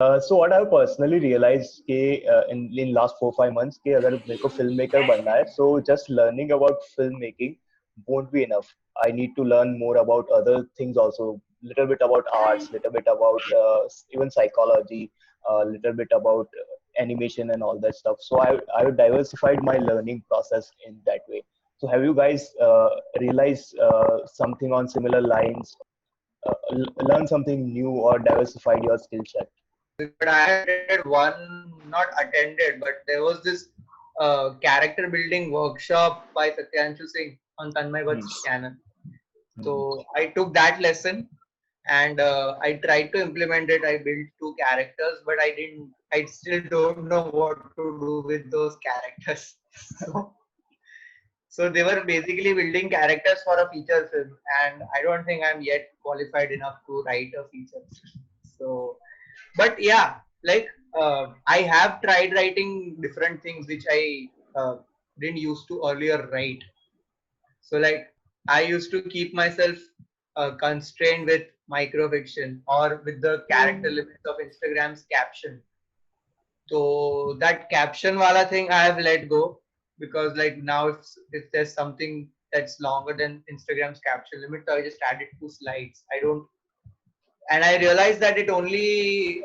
So what I've personally realized कि in last 4-5 months कि अगर मेरे को filmmaker बनना है, so just learning about filmmaking won't be enough. I need to learn more about other things also, little bit about arts, little bit about even psychology, little bit about animation and all that stuff. So I've diversified my learning process in that way. So have you guys realized something on similar lines, learn something new or diversified your skill set? But I attended one, not attended, but there was this character building workshop by Satyanshu Singh on Tanmay Hmm. Bhatt's channel. Hmm. So I took that lesson and I tried to implement it. I built two characters, but I still don't know what to do with those characters. So, so they were basically building characters for a feature film, and I don't think I'm yet qualified enough to write a feature film. So, but yeah, like I have tried writing different things which I didn't used to earlier write. So like I used to keep myself constrained with microfiction or with the character limits of Instagram's caption. So that caption wala thing I have let go, because like now if there's something that's longer than Instagram's caption limit, so I just add it to slides. I don't, and I realized that it only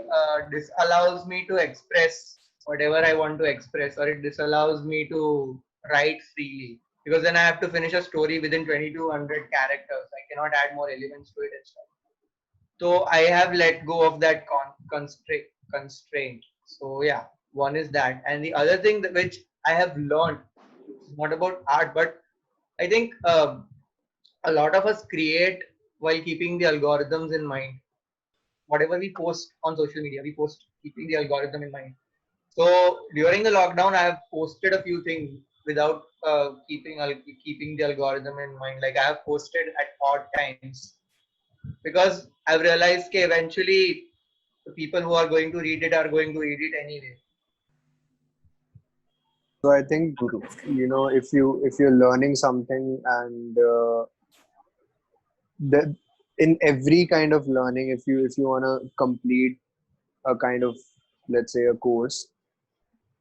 disallows me to express whatever I want to express, or it disallows me to write freely, because then I have to finish a story within 2200 characters. I cannot add more elements to it and stuff. So I have let go of that constraint. So yeah, one is that, and the other thing that which I have learned is not about art, but I think a lot of us create while keeping the algorithms in mind. Whatever we post on social media, we post keeping the algorithm in mind. So during the lockdown, I have posted a few things without keeping the algorithm in mind. Like I have posted at odd times, because I've realized that eventually the people who are going to read it are going to read it anyway. So I think, Guru. if you're learning something, and the in every kind of learning, if you want to complete a kind of, let's say, a course,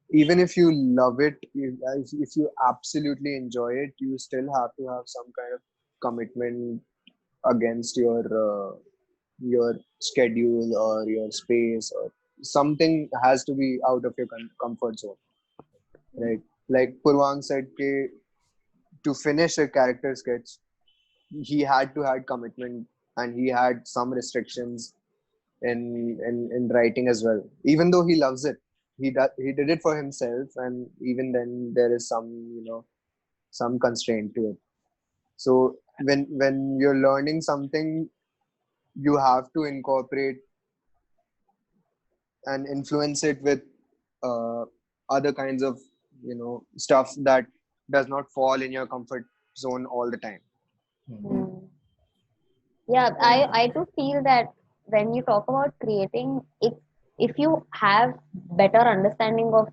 even if you love it, if you absolutely enjoy it, you still have to have some kind of commitment against your schedule or your space, or something has to be out of your comfort zone, right? Like Purvang said, to finish a character sketch, he had to had commitment, and he had some restrictions in writing as well. Even though he loves it, he did it for himself, and even then there is some constraint to it. So when you're learning something, you have to incorporate and influence it with uh, other kinds of stuff that does not fall in your comfort zone all the time. Hmm. Yeah, I do feel that when you talk about creating, if you have better understanding of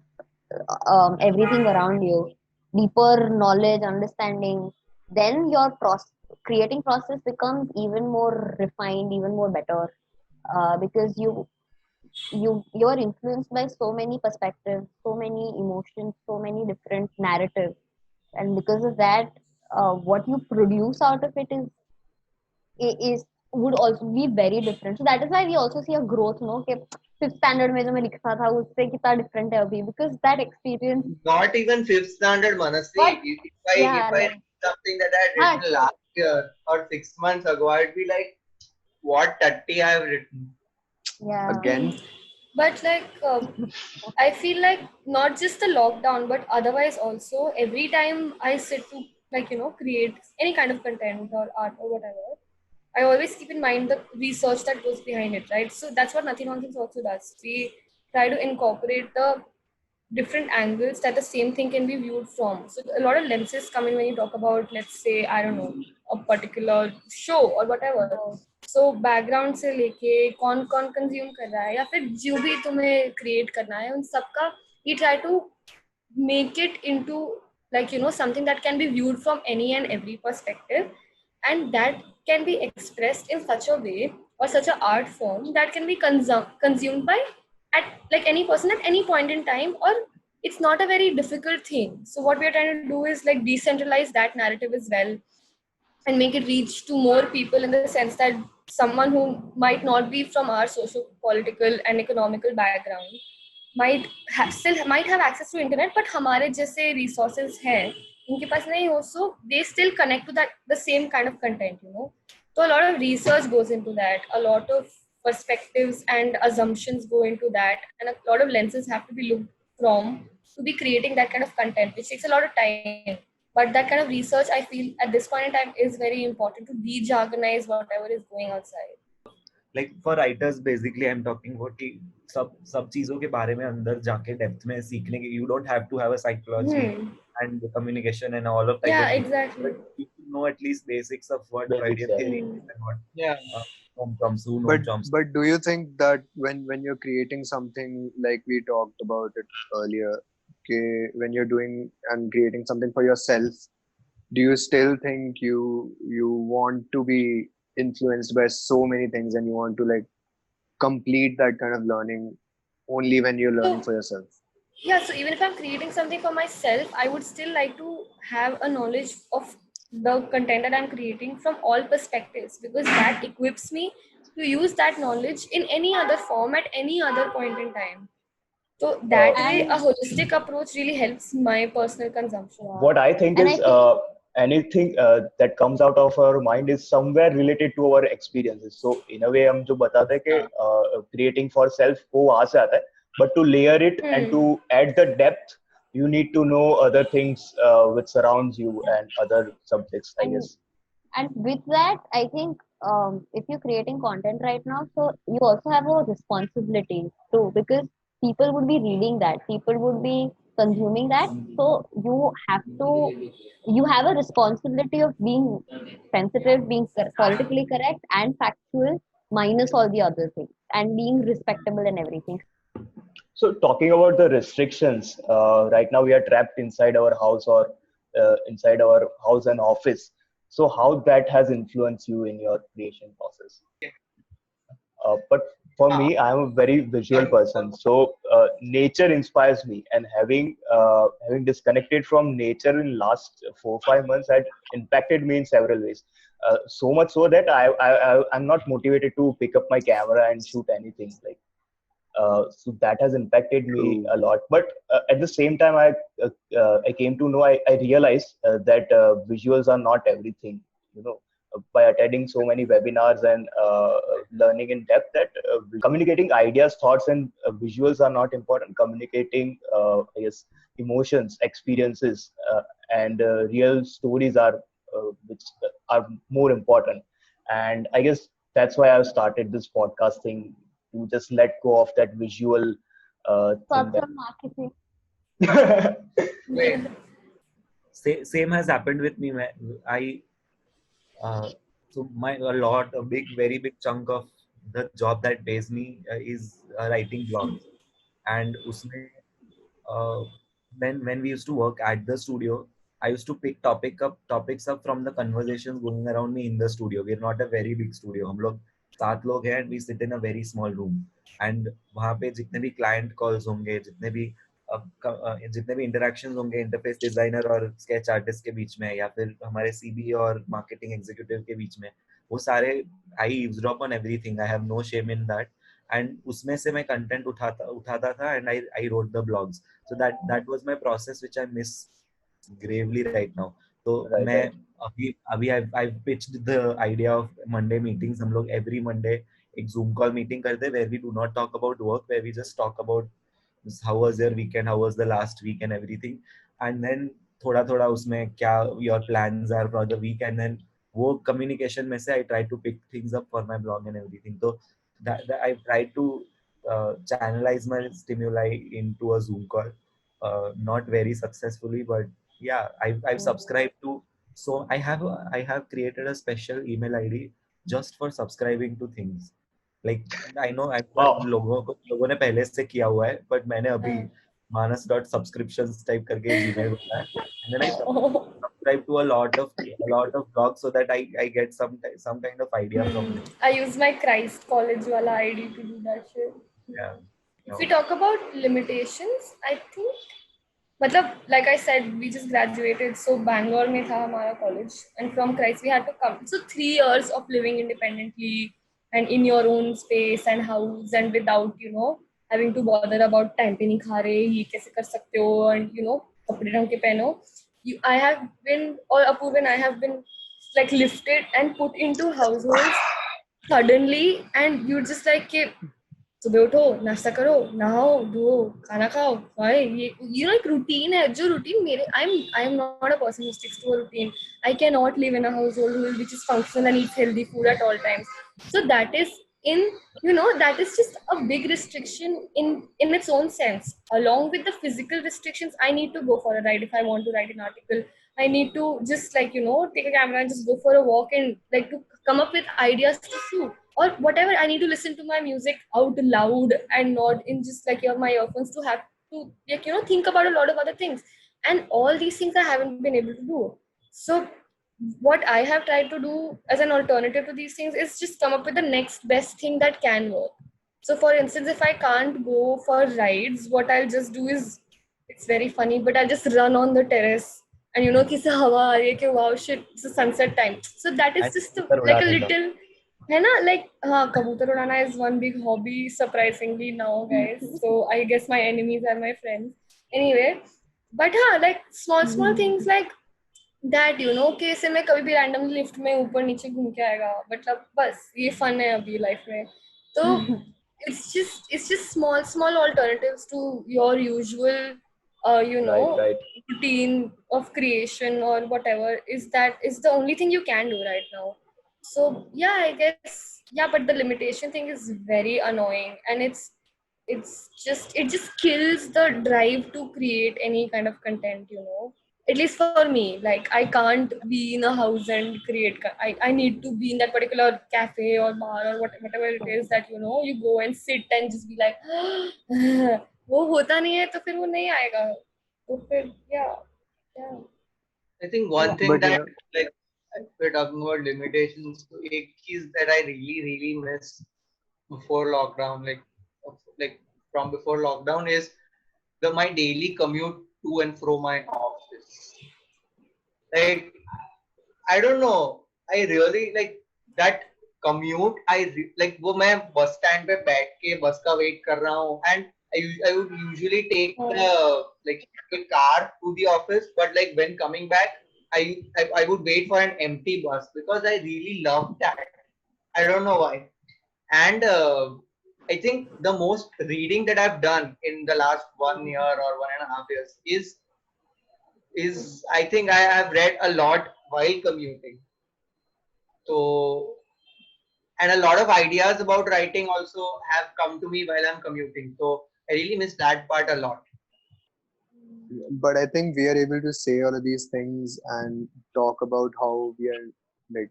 everything around you, deeper knowledge, understanding, then your creating process becomes even more refined, even more better, because you're influenced by so many perspectives, so many emotions, so many different narratives, and because of that, what you produce out of it is would also be very different. So that is why we also see a growth, no? कि fifth standard में जो मैं लिखता था उससे कितना different है अभी, because that experience. Not even fifth standard, Manasi. But If yeah, I like, read something that I had written last year or 6 months ago, I'd be like, what 30 I have written. yeah. Again, But like, I feel like not just the lockdown, but otherwise also, every time I sit to create any kind of content or art or whatever, I always keep in mind the research that goes behind it, right? So that's what Nothing Nonsense also does. We try to incorporate the different angles that the same thing can be viewed from. So a lot of lenses come in when you talk about, let's say, I don't know, a particular show or whatever. So background से लेके कौन कौन consume कर रहा है या फिर जो भी तुम्हें क्रिएट करना है उन सबका we try to make it into something that can be viewed from any and every perspective, and that can be expressed in such a way or such a art form that can be consumed by at like any person at any point in time, or it's not a very difficult thing. So what we are trying to do is like decentralize that narrative as well, and make it reach to more people, in the sense that someone who might not be from our social political and economical background might have access to internet, but हमारे जैसे resources हैं उनके पास नहीं हो, so they still connect to that the same kind of content, you know. So a lot of research goes into that, a lot of perspectives and assumptions go into that, and a lot of lenses have to be looked from to be creating that kind of content, which takes a lot of time. But that kind of research, I feel, at this point in time is very important to de-jargonize whatever is going outside. Like for writers basically I'm talking about कि सब चीजों के बारे में अंदर जाके depth में सीखने के, you don't have to have a psychology and the communication and all of that, Yeah, but exactly. you know at least basics of what Basics, idea yeah. theory is and what Yeah. from Soon But Chomsky. but do you think that when you're creating something, like we talked about it earlier, okay, when you're doing and creating something for yourself, do you still think you want to be influenced by so many things and you want to like complete that kind of learning only when you're learning for yourself? Yeah, so even if I'm creating something for myself, I would still like to have a knowledge of the content that I'm creating from all perspectives, because that equips me to use that knowledge in any other form at any other point in time. So that way, a And holistic approach really helps my personal consumption. What I think And I is think anything that comes out of our mind is somewhere related to our experiences. So in a way हम जो बताते हैं कि creating for self वो वहाँ से आता है, but to layer it and to add the depth, you need to know other things which surrounds you and other subjects, I and guess. and with that, I think if you're creating content right now, so you also have a responsibility too, because people would be reading that, people would be consuming that. So you have a responsibility of being sensitive, being politically correct and factual, minus all the other things, and being respectable and everything. So talking about the restrictions, right now we are trapped inside our house or inside our house and office. So how that has influenced you in your creation process? But for me, I am a very visual person. So nature inspires me, and having disconnected from nature in last 4 5 months had impacted me in several ways. So much so that I'm not motivated to pick up my camera and shoot anything like. So that has impacted me a lot. But at the same time, I came to know, I realized that visuals are not everything. You know, by attending so many webinars and learning in depth that communicating ideas, thoughts, and visuals are not important. Communicating, I guess, emotions, experiences, and real stories are which are more important. And I guess that's why I've started this podcast thing, to just let go of that visual thing Thoughts on marketing. that Wait. Same has happened with me. I so a very big chunk of the job that pays me is writing blogs, and usme uh, when we used to work at the studio, I used to pick topics up from the conversations going around me in the studio. We're not a very big studio. हम लोग 7 लोग हैं, and we sit in a very small room. And वहाँ पे जितने भी client calls होंगे, जितने भी interactions होंगे इंटरफेस डिजाइनर और स्केच आर्टिस्ट के बीच में, या फिर हमारे सीबी और मार्केटिंग एग्जीक्यूटिव के बीच में, वो सारे आई eavesdrop on everything. I have no shame in that. And उसमें से मैं कंटेंट उठाता था, and I wrote the blogs. So that was my process, which I miss gravely right now. तो right, मैं right. अभी I've pitched the idea of Monday meetings. हम लोग every Monday एक Zoom call meeting करते हैं, where we do not talk about work, where we just talk about how was your weekend, how was the last week and everything. And then थोड़ा थोड़ा उसमें क्या your plans are for the week, and then वो communication में से I try to pick things up for my blog and everything. So that I try to channelize my stimuli into a Zoom call. Not very successfully, but yeah, I've subscribed to. So I have created a special email ID just for subscribing to things. Like I know Wow. लोगों ने पहले से किया हुआ है, but मैंने अभी manas.subscriptions type करके Gmail बनाया, and then I subscribe to a lot of blogs so that I get some kind of idea from them. I use my Christ College wala ID to do that shit. Yeah. If we talk about limitations, I think, मतलब, like I said, we just graduated, so Bangalore में था हमारा college, and from Christ we had to come. So 3 years of living independently and in your own space and house and without, having to bother about time पे नहीं खा रहे, ये कैसे कर सकते हो, and कपड़े ढंग के पहनो. I have been, or Apurva and I have been like lifted and put into households suddenly, and you're just like कि सुबह उठो, नाश्ता करो, नहाओ, धो, खाना खाओ, भाई ये एक रूटीन है, जो रूटीन मेरे I am not a person who sticks to a routine. I cannot live in a household which is functional and eats healthy food at all times. So that is in that is just a big restriction in its own sense. Along with the physical restrictions, I need to go for a ride if I want to write an article. I need to just take a camera and just go for a walk and like to come up with ideas to shoot or whatever. I need to listen to my music out loud and not in just like my earphones to have to think about a lot of other things. And all these things I haven't been able to do. So what I have tried to do as an alternative to these things is just come up with the next best thing that can work. So for instance, if I can't go for rides, what I'll just do is, it's very funny, but I'll just run on the terrace and किसे हवा आ रही है कि wow shit, it's a sunset time. So that is just like a little, है ना, like हाँ, कबूतर उड़ाना is one big hobby surprisingly now, guys. So I guess my enemies are my friends. Anyway, but हाँ, like small things like that, कि इससे मैं कभी भी randomly लिफ्ट में ऊपर नीचे घूम के आएगा, मतलब बस ये फन है अभी लाइफ में. तो it's just small alternatives to your usual Right. routine of creation or whatever is the only thing you can do right now. So yeah, I guess, yeah, but the limitation thing is very annoying, and it just kills the drive to create any kind of content, at least for me. Like I can't be in a house and create. I need to be in that particular cafe or bar or whatever it is that you go and sit and just be like वो होता नहीं है तो फिर वो नहीं आएगा. तो फिर yeah. I think one thing But that, like, if we're talking about limitations, so एक चीज that I really miss before lockdown, like from before lockdown, is my daily commute to and from my office. Like, I don't know, I really like that commute. Like वो मैं bus stand पे बैठ के बस का wait कर रहा हूँ, and I would usually take the car to the office, but like when coming back, I would wait for an empty bus because I really love that. I don't know why. And I think the most reading that I've done in the last 1 year or 1.5 years is I think I have read a lot while commuting. So, and a lot of ideas about writing also have come to me while I'm commuting. So I really miss that part a lot. but I think we are able to say all of these things and talk about how we are like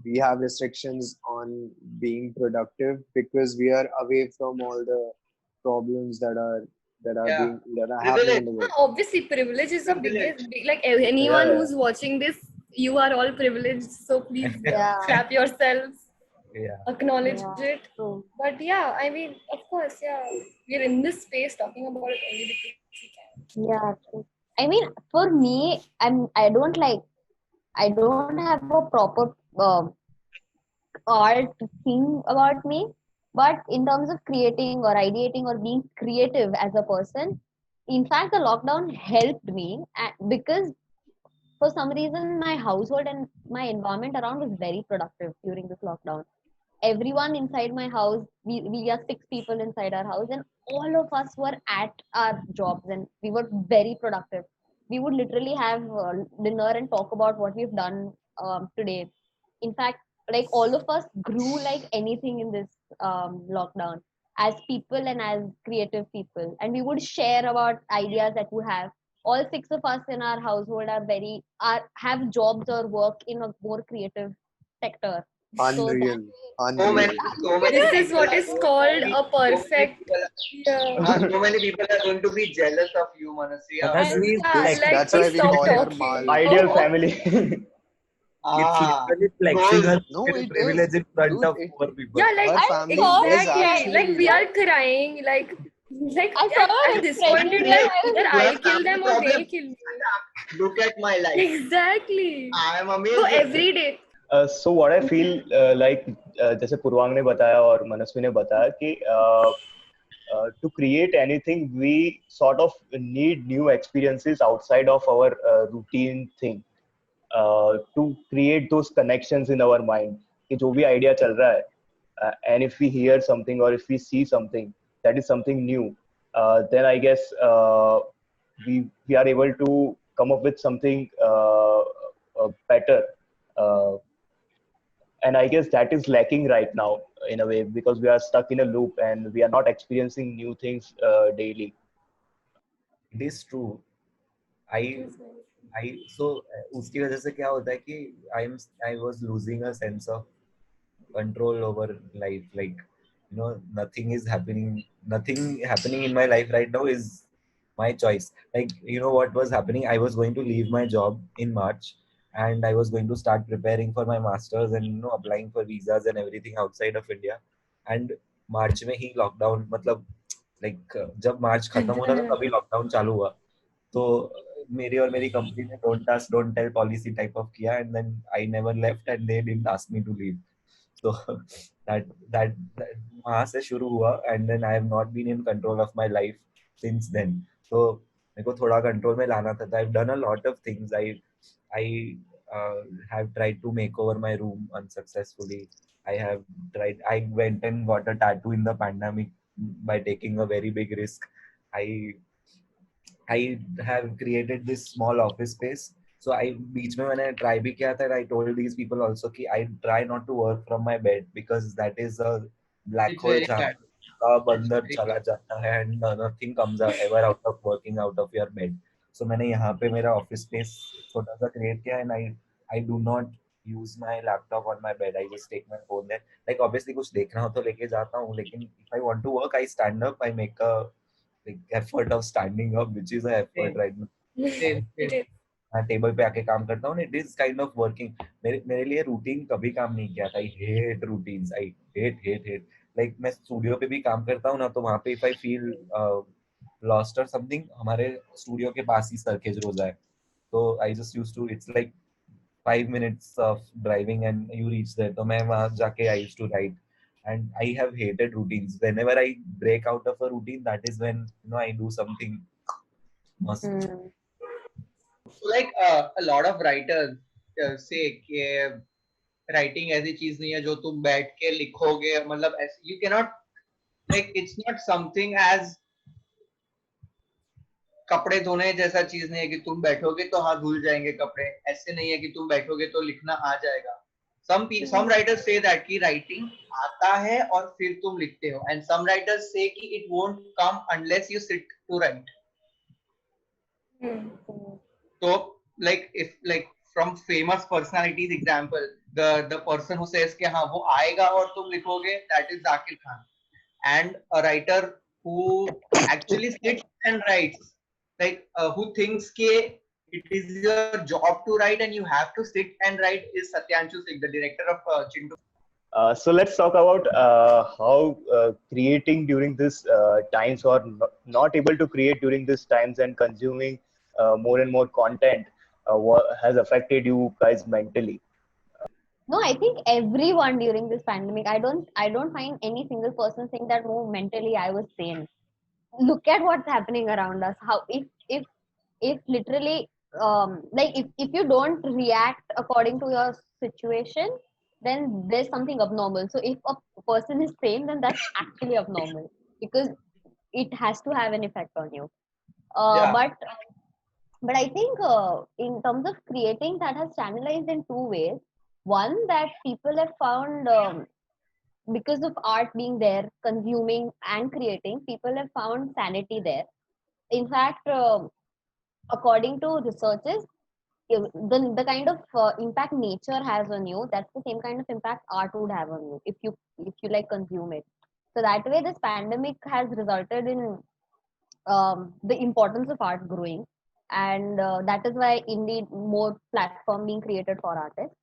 we have restrictions on being productive because we are away from all the problems that are Yeah. happening in the world. Obviously, privilege is the Privilege. biggest. Like anyone Yeah. who's watching this, you are all privileged. So please Yeah. clap yourselves, Yeah. acknowledge Yeah. it. True. But yeah, I mean, of course, yeah, we're in this space talking about it only because we can. Yeah. True. I mean, for me, I don't have a proper art thing about me, but in terms of creating or ideating or being creative as a person, in fact, the lockdown helped me because for some reason my household and my environment around was very productive during this lockdown. Everyone inside my house, we are 6 people inside our house, and all of us were at our jobs and we were very productive. We would literally have dinner and talk about what we've done today. In fact, like all of us grew like anything in this lockdown as people and as creative people, and we would share about ideas that we have. All 6 of us in our household are have jobs or work in a more creative sector. So that Unreal. So many, Unreal. so many This is people what are is going called to be, a perfect. Yeah. so many people are going to be jealous of you, Manasi. But that's And really yeah, This like that's please why we stop call her talking. Mal. Ideal family. It's literally flexing Goals. her No, it privilege is. in front Dude, of poor people. Yeah, like her I family saw is exactly. actually Like we are crying. Like I saw at, her at this point expression in and life, I was either You I have kill family them or they problems. kill me. Look at my life. Exactly. I am So amazing. every day. So what I feel like जैसे पूर्वांग ने बताया और मनस्वी ने बताया कि to create anything we sort of need new experiences outside of our routine thing to create those connections in our mind कि जो भी idea चल रहा है and if we hear something or if we see something that is something new then I guess we are able to come up with something better uh, and I guess that is lacking right now in a way because we are stuck in a loop and we are not experiencing new things daily. It is true. I I so उसकी वजह से क्या होता है कि I was losing a sense of control over life. Like, nothing happening in my life right now is my choice. Like, what was happening, I was going to leave my job in March, and I was going to start preparing for my masters and applying for visas and everything outside of India. And मार्च में ही lockdown, मतलब जब मार्च खत्म हो रहा था तभी lockdown चालू हुआ. तो मेरी और मेरी कंपनी ने don't ask don't tell policy type of किया, and then I never left and they didn't ask me to leave. So that वहां से शुरू हुआ, and then I have not been in control of my life since then. तो मेरे को थोड़ा control में लाना था. I have done a lot of things. I have tried to make over my room unsuccessfully. I went and got a tattoo in the pandemic by taking a very big risk. I have created this small office space. So I बीच में मैंने try भी किया था. I told these people also कि I try not to work from my bed because that is a black It's hole very जहाँ bad. कब It's अंदर very चला bad. जाता है and nothing comes ever out of working out of your bed. So मैंने यहाँ पे मेरा office space छोटा सा create किया, and I do not use my laptop on my bed. I just take my phone there. Like obviously कुछ देखना हो तो लेके जाता हूँ, लेकिन if I want to work, I stand up. I make a effort of standing up, which is a effort Same. right now. Same. It Same. is. मैं table पे आके काम करता हूँ. It is kind of working. मेरे लिए routine कभी काम नहीं किया था. I hate routines. I hate. Like मैं स्टूडियो पे भी काम करता हूँ ना, तो वहाँ पे इफ आई फील लॉस्ट और समथिंग, हमारे स्टूडियो के पास ही सरखेज रोजा है. तो I just used to, it's like 5 minutes of driving and you reach there. तो मैं वहाँ जाके I used to write, and I have hated routines. Whenever I break out of a routine, that is when I do something must. Hmm. Like a lot of writers say कि writing ऐसी चीज नहीं है जो तुम बैठ के लिखोगे. मतलब you cannot, like it's not something as कपड़े धोने जैसा चीज नहीं है कि तुम बैठोगे तो हाँ धुल जाएंगे कपड़े. ऐसे नहीं है कि तुम बैठोगे तो लिखना आ जाएगा. some writers say that कि writing आता है और फिर तुम लिखते हो, and some writers say कि it won't come unless you sit to write. So like if like from famous personalities example, the person who says कि हाँ वो आएगा और तुम लिखोगे, that is Zakir Khan. And a writer who actually sits and writes, like who thinks कि it is your job to write and you have to sit and write, is Satyanshu Singh, the director of Chintu. So let's talk about how creating during this times or not able to create during these times and consuming more and more content has affected you guys mentally. No, I think everyone during this pandemic. I don't find any single person saying that no, mentally I was sane. Look at what's happening around us. How if literally like if you don't react according to your situation, then there's something abnormal. So if a person is sane, then that's actually abnormal because it has to have an effect on you. Yeah. But I think in terms of creating, that has channelized in two ways. One, that people have found because of art being there, consuming and creating, people have found sanity there. In fact, according to researchers, the kind of impact nature has on you, that's the same kind of impact art would have on you if you like consume it. So that way, this pandemic has resulted in the importance of art growing, and that is why indeed more platform being created for artists.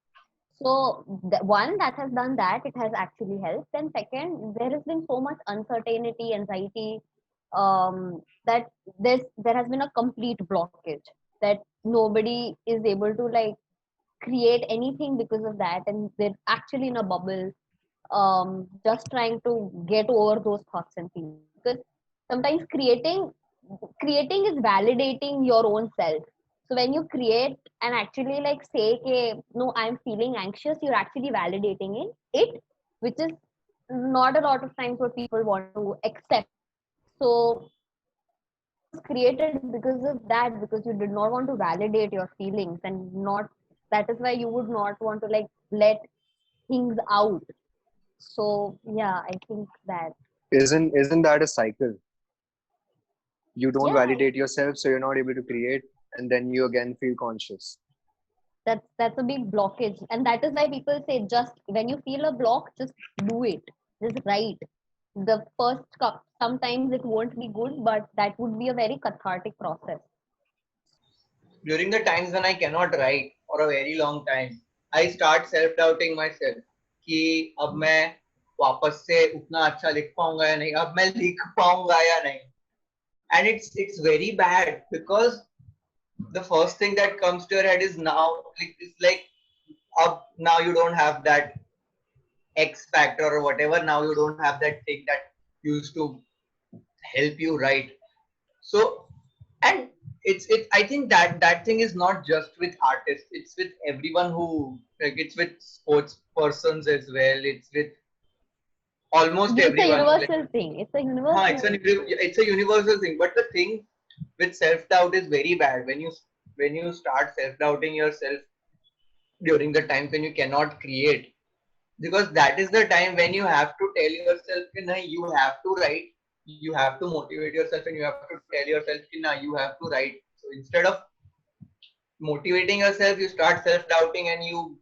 So one that has done that, it has actually helped. Then second, there has been so much uncertainty, anxiety, that there has been a complete blockage, that nobody is able to like create anything because of that, and they're actually in a bubble, just trying to get over those thoughts and feelings. Because sometimes creating is validating your own self. So when you create and actually like say, okay, no, I'm feeling anxious, you're actually validating it, which is not a lot of times what people want to accept. So was created because of that, because you did not want to validate your feelings, and not, that is why you would not want to like let things out. So yeah, I think that, Isn't that a cycle? You don't yeah, validate yourself, so you're not able to create, and then you again feel conscious. that's a big blockage, and that is why people say, just when you feel a block, just do it, just write. The first cup, sometimes it won't be good, but that would be a very cathartic process. During the times when I cannot write for a very long time, I start self-doubting myself कि अब मैं वापस से उतना अच्छा लिख पाऊंगा या नहीं, अब मैं लिख पाऊंगा या नहीं. And it's very bad because the first thing that comes to your head is now, like, it's like now you don't have that X factor or whatever. Now you don't have that thing that used to help you write. So, and I think that thing is not just with artists. It's with everyone who, like, it's with sports persons as well. It's with almost It's a everyone. Like, universal thing, it's a universal thing. it's a universal thing. But the thing with self doubt is very bad when you start self doubting yourself during the times when you cannot create, because that is the time when you have to tell yourself कि नहीं, you have to write, you have to motivate yourself, and you have to tell yourself कि ना, you have to write. So instead of motivating yourself, you start self doubting and you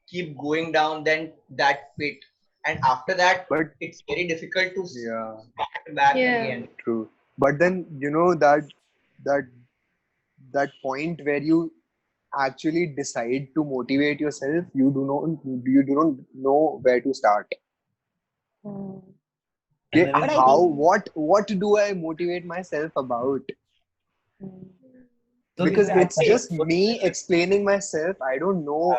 keep going down then that pit, and after that But it's very difficult to yeah, start back Yeah. again. true. But then that that point where you actually decide to motivate yourself, you do not know where to start. Hmm. And Okay, then But it's I how think, what do I motivate myself about? hmm, so Because Nitya, it's just me explaining myself. I don't know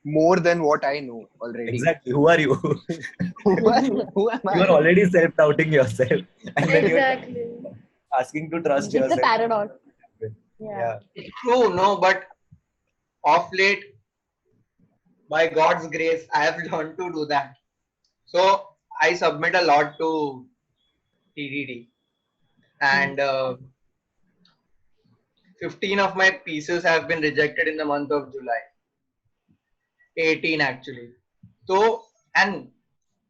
more than what I know already. exactly, who are you? Who am You are I? already self-doubting yourself, and then you're Exactly. asking to trust it's a yourself. paradox. Yeah. Yeah. It's true, no, but off late, by God's grace, I have learned to do that. So I submit a lot to TDD, and 15 of my pieces have been rejected in the month of July. 18 actually. So, and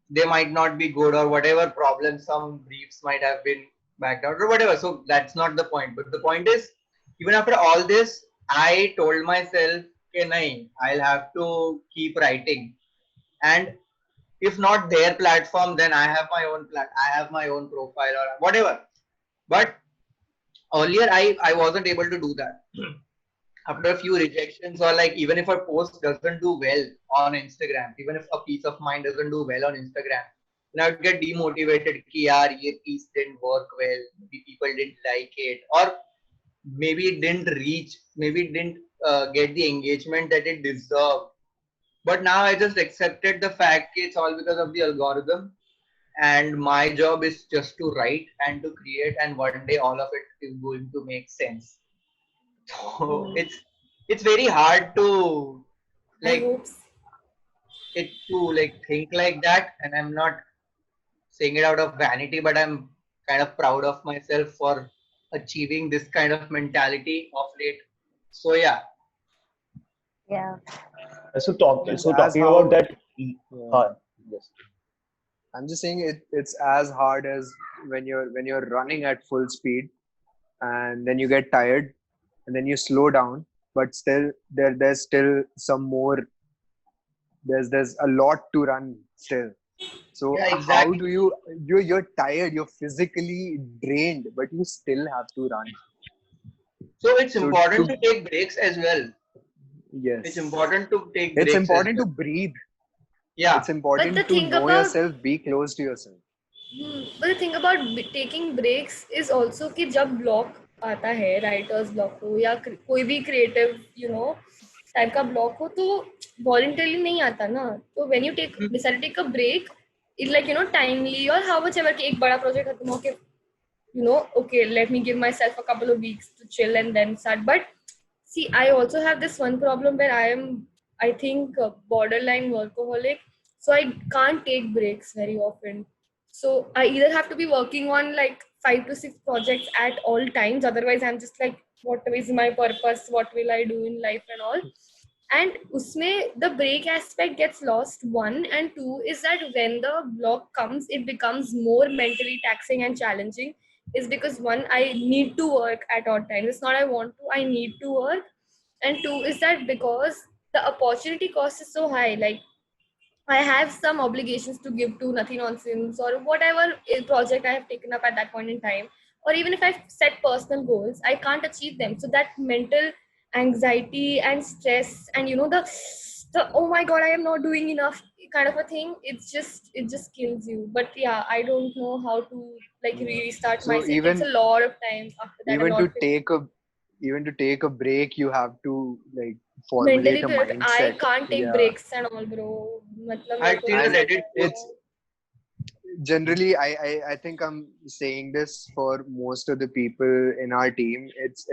they might not be good or whatever problems, some briefs might have been backed out or whatever. So that's not the point. But the point is, even after all this, I told myself, okay, nahin, I'll have to keep writing. And if not their platform, then I have my own I have my own profile or whatever. But earlier I wasn't able to do that. After a few rejections, or like even if a post doesn't do well on Instagram, even if a piece of mine doesn't do well on Instagram, then I would get demotivated कि यार ये piece didn't work well, maybe people didn't like it, or maybe it didn't reach, maybe it didn't get the engagement that it deserved. But now I just accepted the fact that it's all because of the algorithm, and my job is just to write and to create, and one day all of it is going to make sense. So it's very hard to I like hope. think like that, and I'm not saying it out of vanity, but I'm kind of proud of myself for achieving this kind of mentality of late. So yeah, Yeah. It's So as talking about how that, yeah. yes. I'm just saying it's as hard as when you're running at full speed and then you get tired and then you slow down, but still there's still some more, there's a lot to run still. So yeah, how exactly. do you're tired, you're physically drained, but you still have to run. So it's So important to to take breaks as well. Yes. It's important to take It's breaks as important to well. breathe. Yeah. It's important the to thing know about- yourself, be close to yourself. But the thing about taking breaks is also कि जब block आता है writer's block हो या कोई भी creative type का block हो तो voluntarily नहीं आता ना. तो when you decide to take a break, it's like timely or how much ever कि एक बड़ा project खत्म हो के okay, let me give myself a couple of weeks to chill and then start. But see, I also have this one problem where I think, borderline workaholic. So I can't take breaks very often. So I either have to be working on like 5 to 6 projects at all times. Otherwise, I'm just like, what is my purpose? What will I do in life and all? And usme the break aspect gets lost. One and two is that when the block comes, it becomes more mentally taxing and challenging. Is because one, I need to work at all times. It's not I want to, I need to work. And two is that because the opportunity cost is so high, like I have some obligations to give to Nothing Nonsense or whatever project I have taken up at that point in time. Or even if I set personal goals, I can't achieve them. So that mental anxiety and stress and the oh my god, I am not doing enough kind of a thing. It just kills you. But yeah, I don't know how to like restart So myself. It takes a lot of time after that. even A to lot take a break, you have to like formulate mentally a prepared. I mindset. can't take Yeah. breaks and all, bro. मतलब I मेरे को seen a And Reddit post. it's generally I think I'm saying this for most of the people in our team. It's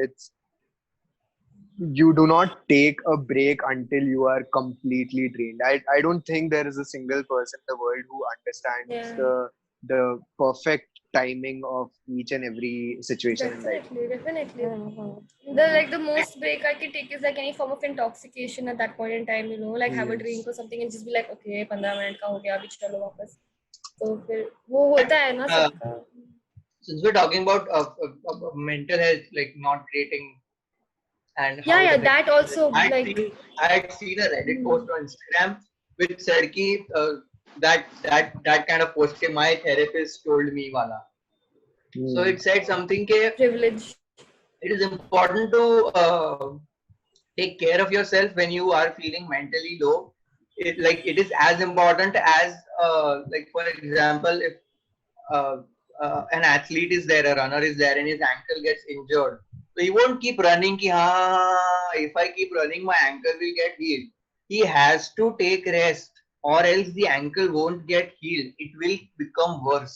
you do not take a break until you are completely drained. I don't think there is a single person in the world who understands Yeah. the perfect timing of each and every situation in life. Definitely. Mhm. The most break I can take is like any form of intoxication at that point in time, like have a drink Yes. or something and just be like, okay, 15 minute का हो गया अभी चलो वापस. तो फिर वो होता है ना Uh, सबका. since we're talking about mental health, like not creating and how Yeah, it yeah, affects. that also like. I had seen a Reddit post on Instagram which said ki, that kind of post ke my therapist told me wala. So it said something ke Privilege. it is important to take care of yourself when you are feeling mentally low. It is as important as like for example if uh, an athlete is there, a runner is there, and his ankle gets injured, so he won't keep running. Ki, if I keep running, my ankle will get healed. He has to take rest, or else the ankle won't get healed. It will become worse.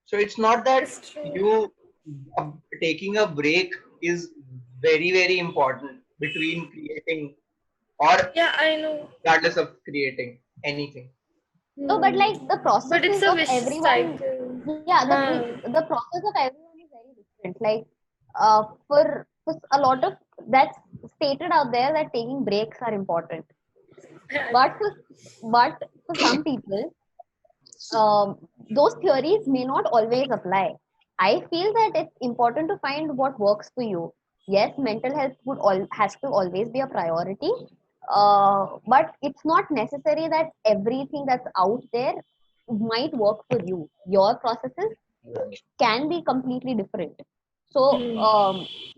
So it's not that It's true. you taking a break is very important between creating or Yeah, I know. regardless of creating anything. No, but like the But it's processes a of vicious everyone, cycle. yeah, Huh. the process of everyone is very different. Like, for a lot of that's stated out there that taking breaks are important, but for some people, those theories may not always apply. I feel that it's important to find what works for you. Yes, mental health has to always be a priority, but it's not necessary that everything that's out there might work for you. Your processes can be completely different. So,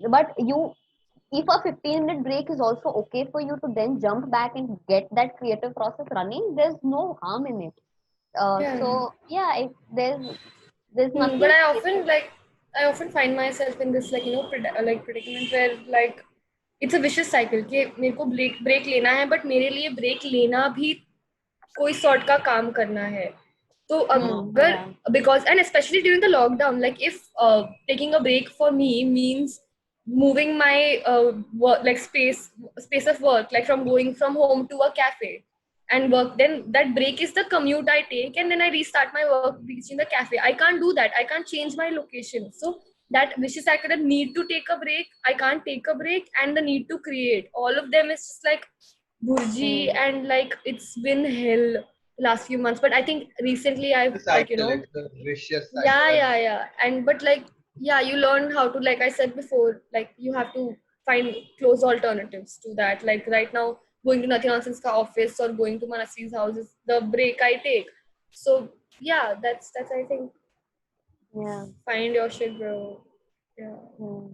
but if a 15-minute break is also okay for you to then jump back and get that creative process running, there's no harm in it. Yeah. So yeah, there's But nothing. I often find myself in this like predicament where like it's a vicious cycle कि मेरे को break लेना है but मेरे लिए break लेना भी कोई sort का काम करना है. तो अगर Yeah. because and especially during the lockdown, like if taking a break for me means moving my work like space of work, like from going from home to a cafe and work, then that break is the commute I take and then I restart my work reaching the cafe. I can't do that. I can't change my location. So that vicious cycle, the need to take a break, I can't take a break, and the need to create, all of them is just like burji, and like it's been hell last few months. But I think recently I've It's a vicious cycle. yeah, and but like yeah, you learn how to, like I said before, like you have to find close alternatives to that. Like right now, going to Nothing Nonsense ka office or going to Manasi's house is the break I take. So yeah, that's I think Yeah. find your shit, bro. Yeah. Hmm.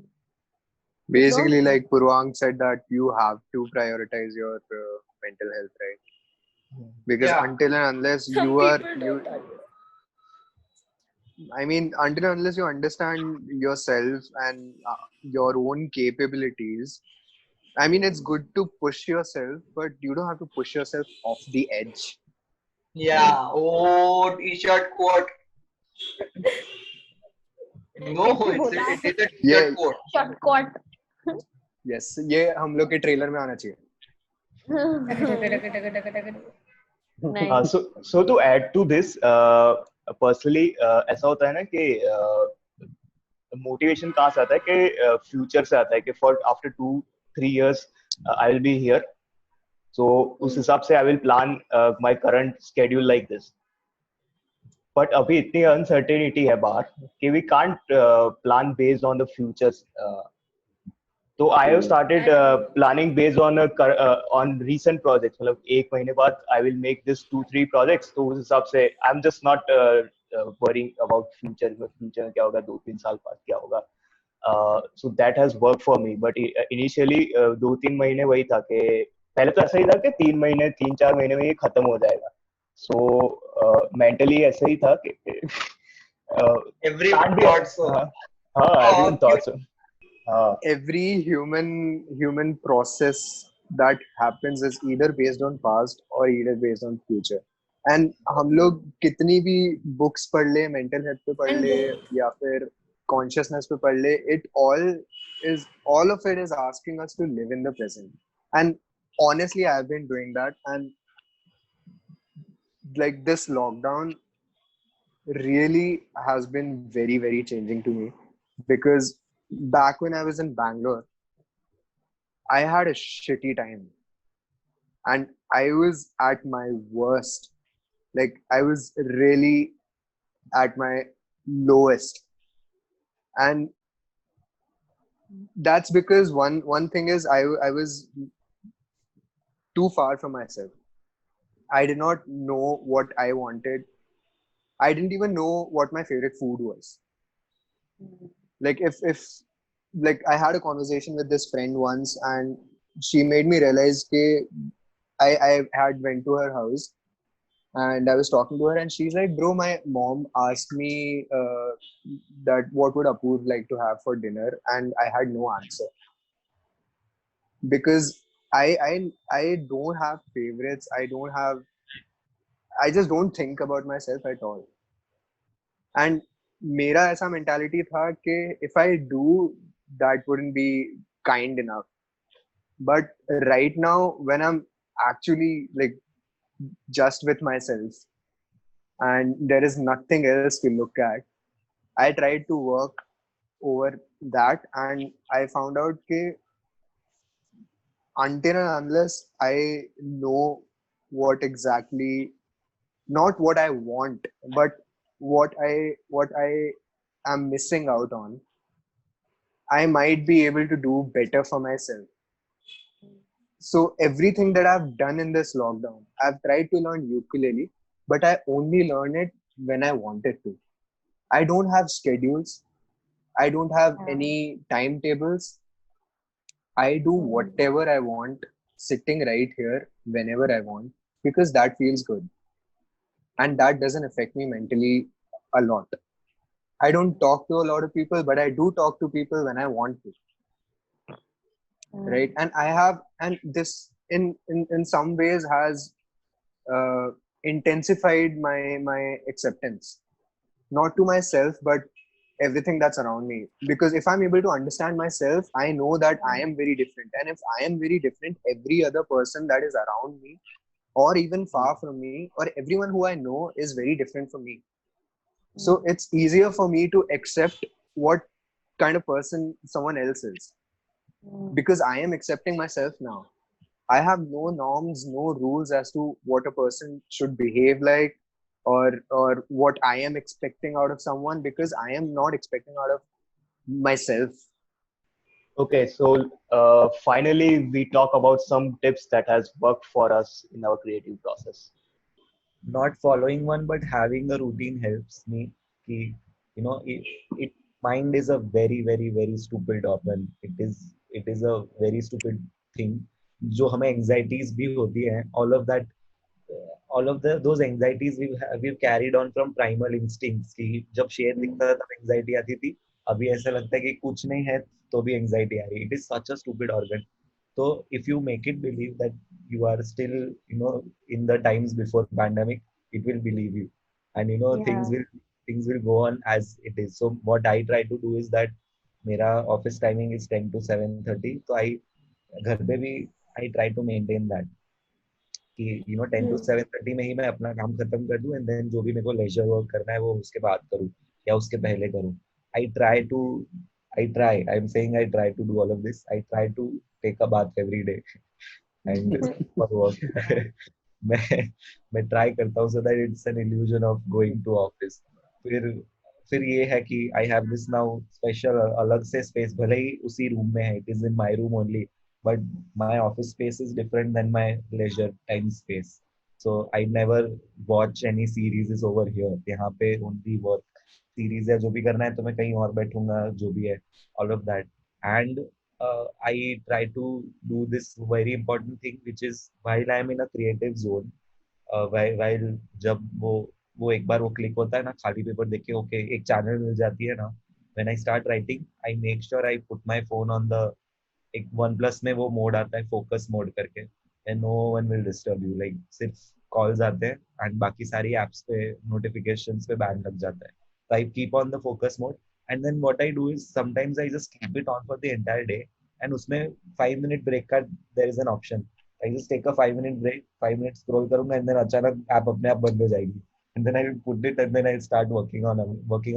Basically, like Purvang said, that you have to prioritize your mental health, right? Because Yeah. until and unless Some you are people you, don't understand. I mean, until and unless you understand yourself and your own capabilities, I mean, it's good to push yourself, but you don't have to push yourself off the edge. Yeah. Oh, T-shirt quote. No, कैसे it's बोला? it is a ये T-shirt quote. Shortcut. Yes, ये हम लोग के trailer में आना चाहिए. Nice. So to add to this, personally, ऐसा होता है ना कि मोटिवेशन कहाँ से आता है कि फ्यूचर से आता है कि for after 2-3 years I will be here. So उस हिसाब से I will plan my current schedule like this. But अभी इतनी अनसर्टेनिटी है बाहर कि we can't plan based on the futures. तो I have started planning based on recent projects. मतलब एक महीने बाद I will make this 2-3 projects. तो उस हिसाब से I am just not worrying about future में क्या होगा 2-3 साल बाद क्या होगा. So that has work for me. But initially 2-3 महीने वही था कि पहले तो ऐसा ही था कि 3 महीने 3-4 महीने में ये खत्म हो जाएगा. सो मेंटली ऐसा ही था कि Everyone can't be. thought so. हाँ, everyone thought so. Every human process that happens is either based on past or either based on future. And हम लोग कितनी भी books पढ़ ले, mental health पे पढ़ And ले both. या फिर consciousness पे पढ़ ले, all of it is asking us to live in the present. And honestly, I've been doing that, and like this lockdown really has been very, very changing to me, because back when I was in Bangalore, I had a shitty time and I was at my worst. Like, I was really at my lowest. And that's because one thing is I was too far from myself. I did not know what I wanted. I didn't even know what my favorite food was. Like, if like I had a conversation with this friend once, and she made me realize that I had went to her house and I was talking to her, and she's like, bro, my mom asked me that what would Apoor like to have for dinner, and I had no answer, because I don't have favorites. I just don't think about myself at all. And मेरा ऐसा mentality था कि if I do, that wouldn't be kind enough. But right now, when I'm actually like just with myself and there is nothing else to look at, I tried to work over that, and I found out that until and unless I know what exactly, not what I want, but what I am missing out on, I might be able to do better for myself. So everything that I've done in this lockdown, I've tried to learn ukulele, but I only learn it when I wanted to. I don't have schedules. I don't have any timetables. I do whatever I want, sitting right here whenever I want, because that feels good. And that doesn't affect me mentally a lot. I don't talk to a lot of people, but I do talk to people when I want to. Right? And I have, and this in some ways has intensified my acceptance, not to myself, but everything that's around me. Because if I'm able to understand myself, I know that I am very different, and if I am very different, every other person that is around me or even far from me, or everyone who I know, is very different from me. So it's easier for me to accept what kind of person someone else is, because I am accepting myself now. I have no norms, no rules as to what a person should behave like, or what I am expecting out of someone, because I am not expecting out of myself. Okay, so finally we talk about some tips that has worked for us in our creative process. Not following one, but having a routine helps me. It mind is a very, very, very stupid organ. It is it is a very stupid thing. जो हमें anxieties भी होती हैं, all of those anxieties we've carried on from primal instincts कि जब शेर दिखता था तब anxiety आती थी, अभी ऐसा लगता है कि कुछ नहीं है तो भी anxiety आ रही है. It is such a stupid organ. So if you make it believe that you are still, in the times before pandemic, it will believe you, and Yeah. things will go on as it is. So what I try to do is that मेरा office timing is 10 to 7:30, तो घर पे भी I try to maintain that कि 10 to 7:30 में ही मैं अपना काम खत्म कर दूं, एंड देन जो भी मेरे को लेजर वर्क करना है वो उसके बाद करूं या उसके पहले करूं. I try to I am saying I try to do all of this. I try to take a bath every day and for work. मैं मैं ट्राई करता हूँ so that it's an illusion of going to office. फिर फिर ये है कि I have this now special अलग से स्पेस, भले ही उसी रूम में है, it is in my room only, but my office space is different than my leisure time space. So I never watch any series over here. यहाँ पे only work series है, जो भी करना है तो मैं कहीं और बैठूंगा, जो भी है, all of that. And I try to do this very important thing, which is while I am in a creative zone, while जब वो एक बार वो क्लिक होता है ना, खाली पेपर देख के ओके एक चैनल मिल जाती है ना, when I start writing, I make sure I put my phone on the एक वन प्लस में वो मोड आता है फोकस मोड करके, and no one will disturb you. Like सिर्फ कॉल्स आते हैं एंड बाकी सारी एप्स पे नोटिफिकेशंस पे बैन लग जाता है. तो I keep on the focus mode, and then what I do is sometimes I just keep it on for the entire day, and उसमें 5 मिनट ब्रेक का there is an option. I just take a 5 minute break, 5 minute scroll करूंगा and then अचानक app अपने आप बंद हो जाएगी, and then I put it and then I start working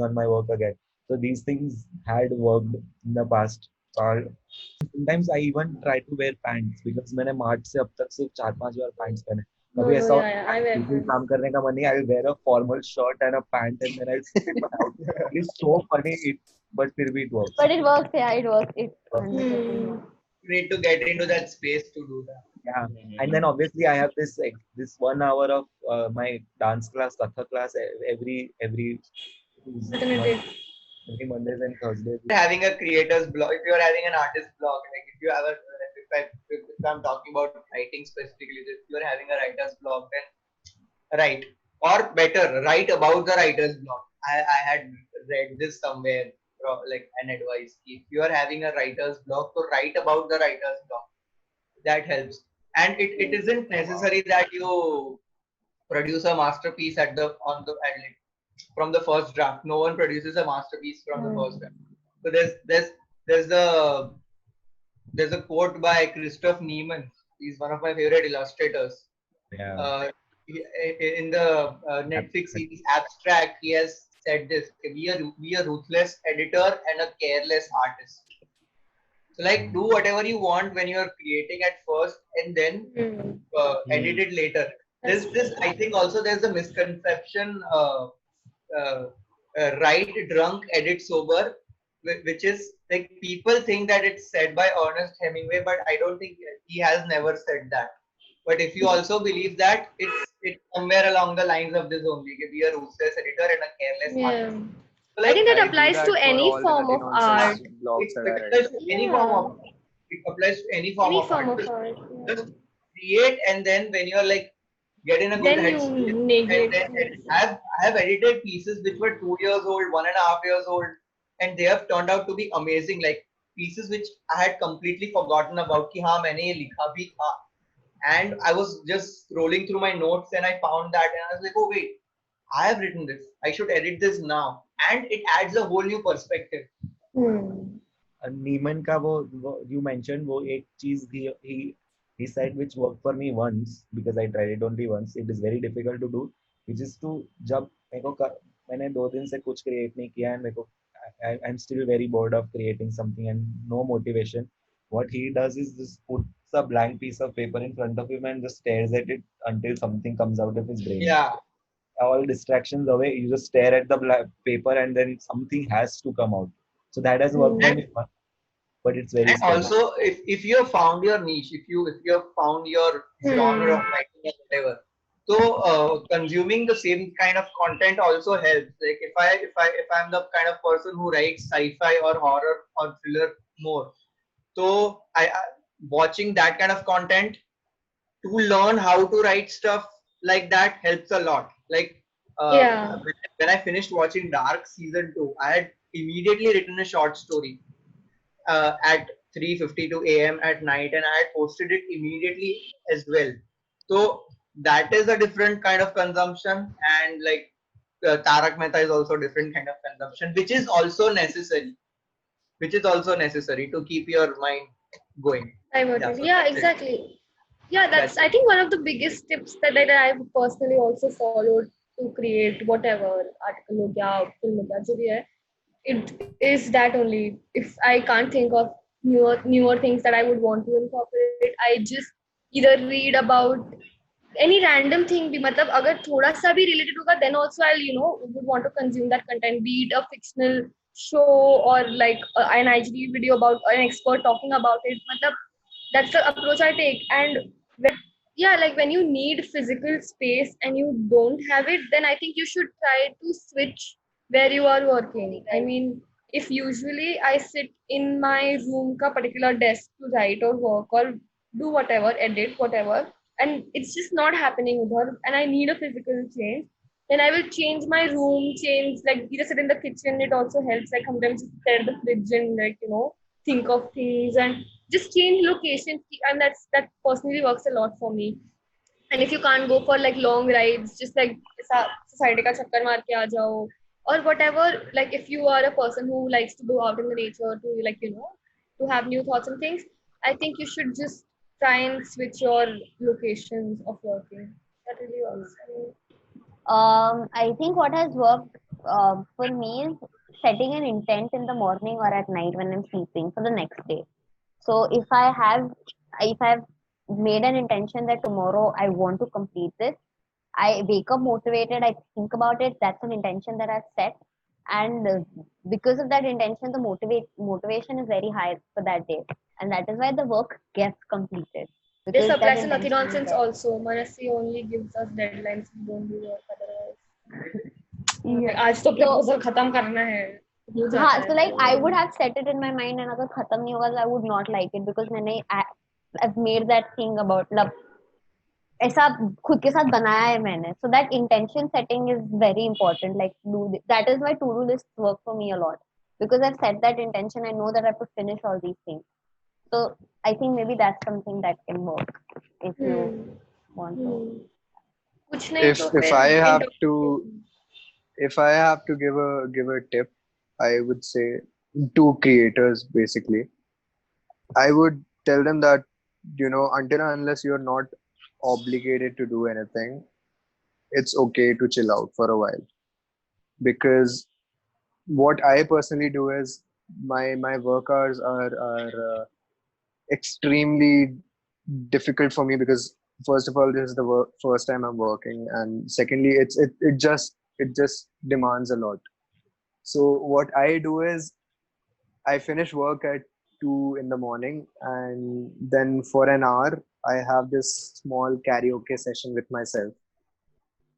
on my work again. So these things had worked in the past. Sometimes I even try to wear pants because मैंने मार्च से अब तक सिर्फ 4-5 बार पैंट्स पहने. No, कभी no, ऐसा yeah, I wear बिल्कुल pants. काम करने का मन नहीं, I will wear a formal shirt and a pant and then I'll sit in my house. It is so funny, but फिर भी it works. But it works, yeah, it works. It 100% Hmm. works. You need to get into that space to do that. Yeah, and then obviously I have this 1 hour of my dance class, Kathak class every Definitely. every Mondays and Thursdays. Having a creator's blog, if you're having an artist blog, like if you have a, if I'm talking about writing specifically, if you're having a writer's blog, then write, or better, write about the writer's blog. I had read this somewhere, like an advice. If you are having a writer's blog, so write about the writer's blog. That helps. And it isn't necessary that you produce a masterpiece from the first draft. No one produces a masterpiece from the first draft. So there's a quote by Christoph Niemann. He's one of my favorite illustrators. Yeah. In the Netflix series Abstract, he has said this: be a ruthless editor and a careless artist. So like, do whatever you want when you are creating at first, and then edit it later. This I think also there's a misconception. Write drunk, edit sober, which is like people think that it's said by Ernest Hemingway, but I don't think he has never said that. But if you also believe that, it's somewhere along the lines of this only. Be a ruthless editor and a careless artist. So I think that I do applies that to for any all the form of art. nonsense blogs that I applies write. to any form of it applies to any form of art. art. Just create, and then when you're like get in a good Then you headspace, neglect. and then I have edited pieces which were 2 years old, 1.5 years old, and they have turned out to be amazing. Like pieces which I had completely forgotten about. कि हाँ मैंने ये लिखा भी था. And I was just scrolling through my notes and I found that, and I was like, oh wait, I have written this. I should edit this now, and it adds a whole new perspective. नीमन का वो you mentioned वो एक चीज he said which worked for me once because I tried it only once. It is very difficult to do, which is to जब मैंने 2 दिन से कुछ create नहीं किया and I'm still very bored of creating something and no motivation. What he does is just puts a blank piece of paper in front of him and just stares at it until something comes out of his brain. Yeah. All distractions away. You just stare at the paper and then something has to come out. So that has worked for me, but it's very And scary. also, if you have found your niche, if you have found your genre of writing or whatever, so consuming the same kind of content also helps. Like if I'm the kind of person who writes sci-fi or horror or thriller more, So watching that kind of content to learn how to write stuff like that helps a lot. Like Yeah. when I finished watching Dark season 2, I had immediately written a short story at 3:52 a.m. at night, and I had posted it immediately as well. So that is a different kind of consumption, and like Tarak Mehta is also different kind of consumption, which is also necessary to keep your mind going. Yeah, Diverted. so Yeah, that's it. exactly. Yeah, that's That's I it. think one of the biggest tips that I've personally also followed to create whatever article हो गया, film हो गया, जो भी है, it is that only. If I can't think of newer things that I would want to incorporate, I just either read about any random thing भी, मतलब अगर थोड़ा सा भी related होगा, then also I'll would want to consume that content, be it a fictional show or like an IGTV video about an expert talking about it. मतलब that's the approach I take. And when, yeah, like when you need physical space and you don't have it, then I think you should try to switch where you are working. I mean, if usually I sit in my room ka particular desk to write or work or do whatever, edit whatever, and it's just not happening udhar, and I need a physical change, then I will change my room, change, like either sit in the kitchen. It also helps, like sometimes just stare at the fridge and like think of things and just change location. And that personally works a lot for me. And if you can't go for like long rides, just like society ka chakkar maar ke aa jao, or whatever. Like if you are a person who likes to go out in the nature to like to have new thoughts and things, I think you should just try and switch your locations of working. That really works. I mean, I think what has worked for me is setting an intent in the morning or at night when I'm sleeping for the next day. So if I've made an intention that tomorrow I want to complete this, I wake up motivated. I think about it. That's an intention that I've set, and because of that intention, the motivation is very high for that day, and that is why the work gets completed this because that applies to Lucky intention is Nonsense there. also. Manasi only gives us deadlines. We don't do work otherwise. Yeah. आज तो So proposal खत्म करना है, हो हाँ, जाता है so like I would तो have set it in my mind and अगर खत्म नहीं होगा तो I would not like it because I've made that thing about मतलब ऐसा खुद के साथ बनाया है मैंने. So that intention setting is very important. Like that is why to-do lists work for me a lot because I've set that intention. I know that I have to finish all these things. So I think maybe that's something that can work if you want to. कुछ नहीं तो If फिर I have to interpretation. if I have to give a tip, I would say to creators basically, I would tell them that until and unless you're not obligated to do anything, it's okay to chill out for a while. Because what I personally do is my work hours are extremely difficult for me because first of all this is the first time I'm working, and secondly it just demands a lot. So what I do is I finish work at 2 in the morning, and then for an hour I have this small karaoke session with myself.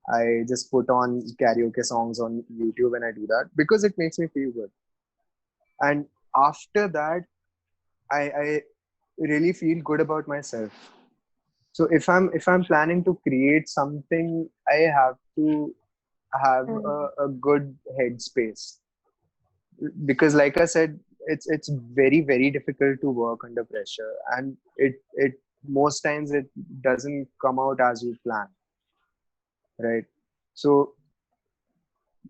I just put on karaoke songs on YouTube and I do that because it makes me feel good. And after that, I really feel good about myself. So if I'm planning to create something, I have to have a good headspace because, like I said, it's very very difficult to work under pressure, and it most times it doesn't come out as you plan, right? So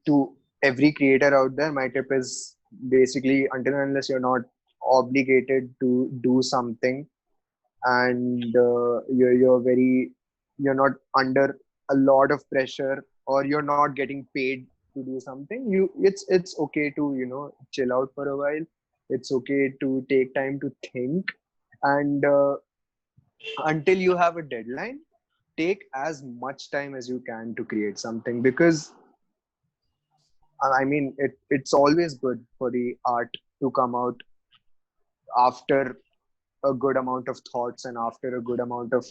to every creator out there, my tip is basically until and unless you're not obligated to do something, and you're not under a lot of pressure, or you're not getting paid to do something, it's okay to chill out for a while. It's okay to take time to think, and until you have a deadline, take as much time as you can to create something, because I mean, it's always good for the art to come out after a good amount of thoughts and after a good amount of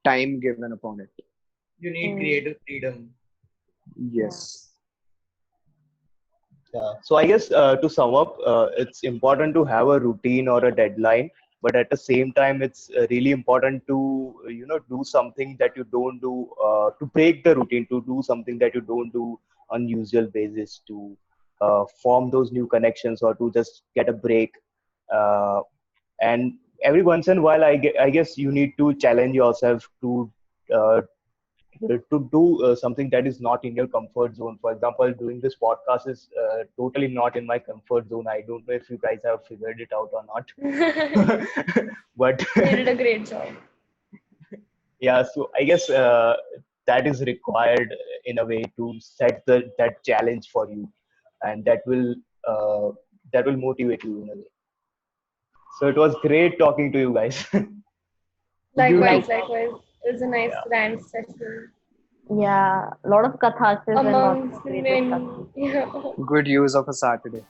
time given upon it. You need creative freedom. Yes. Yeah. So I guess to sum up, it's important to have a routine or a deadline but at the same time it's really important to do something that you don't do, to break the routine, to do something that you don't do on usual basis, to form those new connections, or to just get a break. And every once in a while, I guess you need to challenge yourself uh, to do something that is not in your comfort zone. For example, doing this podcast is totally not in my comfort zone. I don't know if you guys have figured it out or You not. But did a great job. yeah, so I guess that is required in a way to set that challenge for you, and uh, that will motivate you in a way. So it was great talking to you guys. You too. Likewise, likewise. It was a nice Yeah. rant session Yeah, a lot of catharsis and lots amongst of great many. discussion. Yeah. Good use of a Saturday.